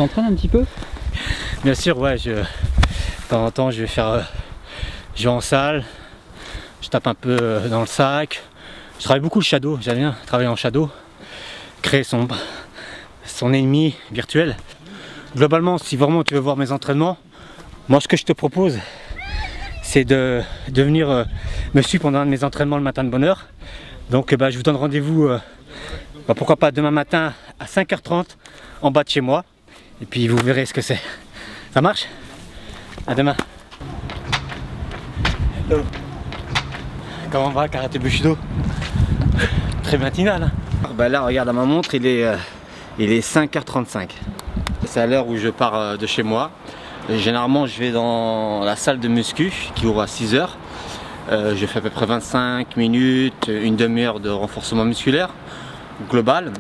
t'entraînes un petit peu? Bien sûr, ouais, de temps en temps je vais faire, je vais en salle, je tape un peu dans le sac. Je travaille beaucoup le shadow, j'aime bien travailler en shadow, créer son ennemi virtuel. Globalement, si vraiment tu veux voir mes entraînements, moi ce que je te propose, c'est de venir me suivre pendant un de mes entraînements le matin de bonne heure. Donc je vous donne rendez-vous, pourquoi pas demain matin à 5h30 en bas de chez moi. Et puis vous verrez ce que c'est. Ça marche? À demain. Hello. Comment va Karaté Bushido? Très matinal. Hein. Là regarde à ma montre, il est 5h35. C'est à l'heure où je pars de chez moi. Généralement je vais dans la salle de muscu qui ouvre à 6h. Je fais à peu près 25 minutes, une demi-heure de renforcement musculaire global.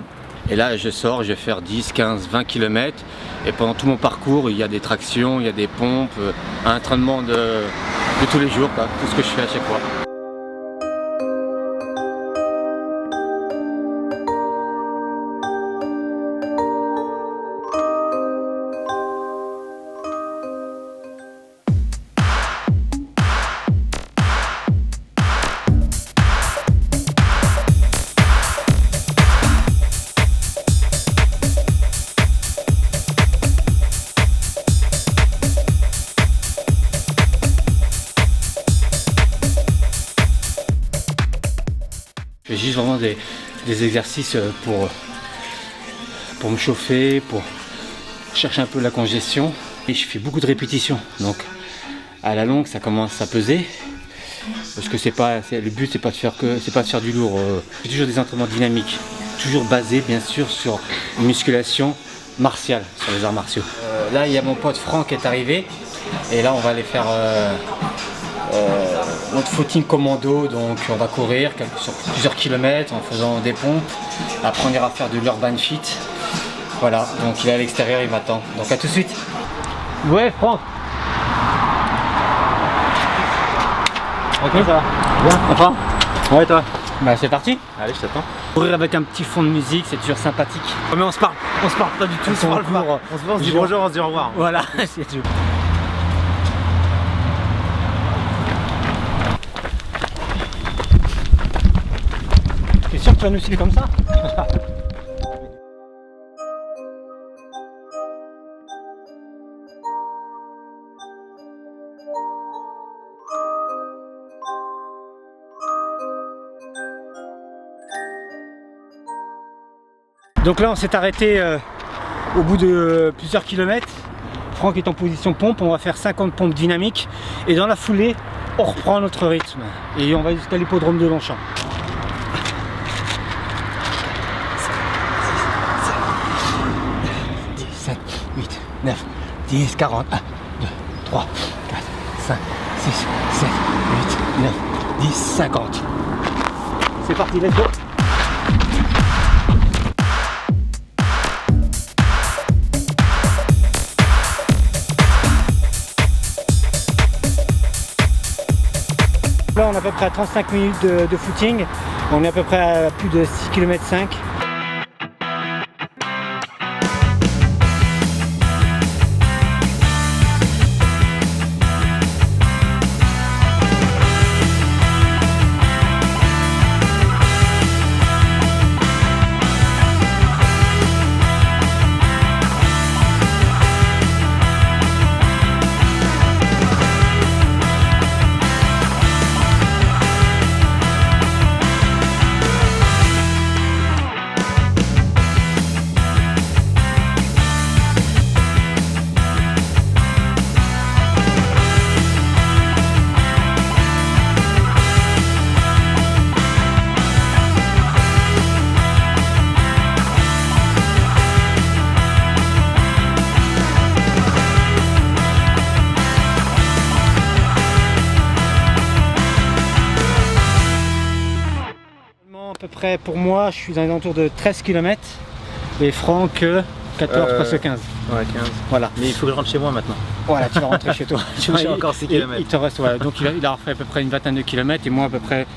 Et là je sors, je vais faire 10, 15, 20 km. Et pendant tout mon parcours, il y a des tractions, il y a des pompes, un entraînement de tous les jours, quoi. Tout ce que je fais à chaque fois. Je fais juste vraiment des exercices pour me chauffer, pour chercher un peu la congestion. Et je fais beaucoup de répétitions, donc à la longue ça commence à peser. Parce que le but c'est pas de faire du lourd. C'est toujours des entraînements dynamiques, toujours basés bien sûr sur une musculation martiale, sur les arts martiaux. Là il y a mon pote Franck qui est arrivé, et là on va aller faire notre footing commando, donc on va courir sur plusieurs kilomètres en faisant des pompes. Après on ira faire de l'urban fit. Voilà, donc il est à l'extérieur, il m'attend. Donc à tout de suite. Ouais Franck. Ok, ça va. Bien, enfin. Ouais toi. Bah c'est parti. Allez, je t'attends. Courir avec un petit fond de musique, c'est toujours sympathique. Oh, mais on se parle pas du tout. On se dit bonjour, on se dit au revoir. Voilà, c'est tout. T'es sûr que tu vas nous suivre comme ça? Donc là on s'est arrêté au bout de plusieurs kilomètres. Franck est en position pompe, on va faire 50 pompes dynamiques et dans la foulée on reprend notre rythme et on va jusqu'à l'hippodrome de Longchamp. 7, 8, 9, 10, 40, 1, 2, 3, 4, 5, 6, 7, 8, 9, 10, 50. C'est parti, let's go. Là on est à peu près à 35 minutes de footing, on est à peu près à plus de 6 km 5. À peu près pour moi, je suis dans les alentours de 13 km et Franck 14, presque 15. Ouais, 15. Voilà. Mais il faut que je rentre chez moi maintenant. Voilà, tu vas rentrer chez toi. J'ai encore 6 km. Il te reste, ouais, donc il a fait à peu près une vingtaine de kilomètres et moi à peu près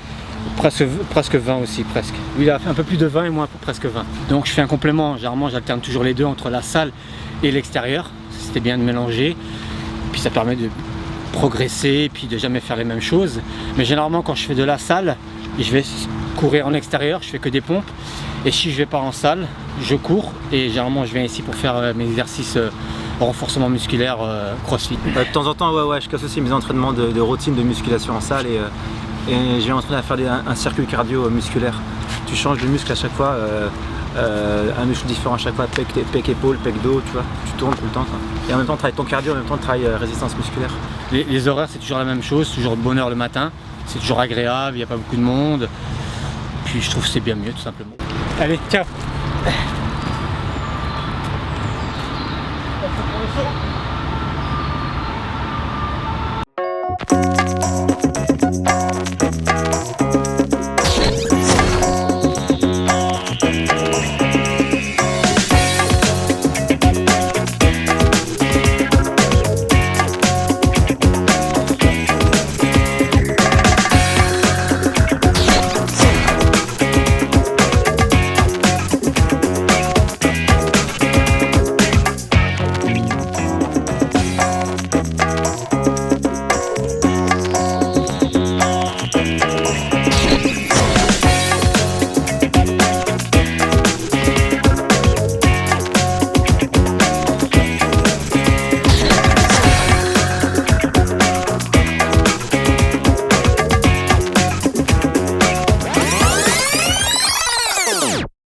presque 20 aussi, presque. Lui il a fait un peu plus de 20 et moi presque 20. Donc je fais un complément, généralement j'alterne toujours les deux entre la salle et l'extérieur. C'était bien de mélanger. Puis ça permet de progresser, puis de jamais faire les mêmes choses. Mais généralement quand je fais de la salle, je vais courir en extérieur, je fais que des pompes. Et si je vais pas en salle, je cours. Et généralement je viens ici pour faire mes exercices renforcement musculaire, crossfit. De temps en temps, ouais, je casse aussi mes entraînements de routine de musculation en salle et j'ai entraîné à faire un circuit cardio musculaire. Tu changes de muscle à chaque fois, un muscle différent à chaque fois, pec épaule, pec dos, tu vois, tu tournes tout le temps, quoi. Et en même temps tu travailles ton cardio, en même temps tu travailles résistance musculaire. Les horaires c'est toujours la même chose, toujours de bonne heure le matin, c'est toujours agréable, il n'y a pas beaucoup de monde. Puis je trouve que c'est bien mieux tout simplement. Allez, ciao.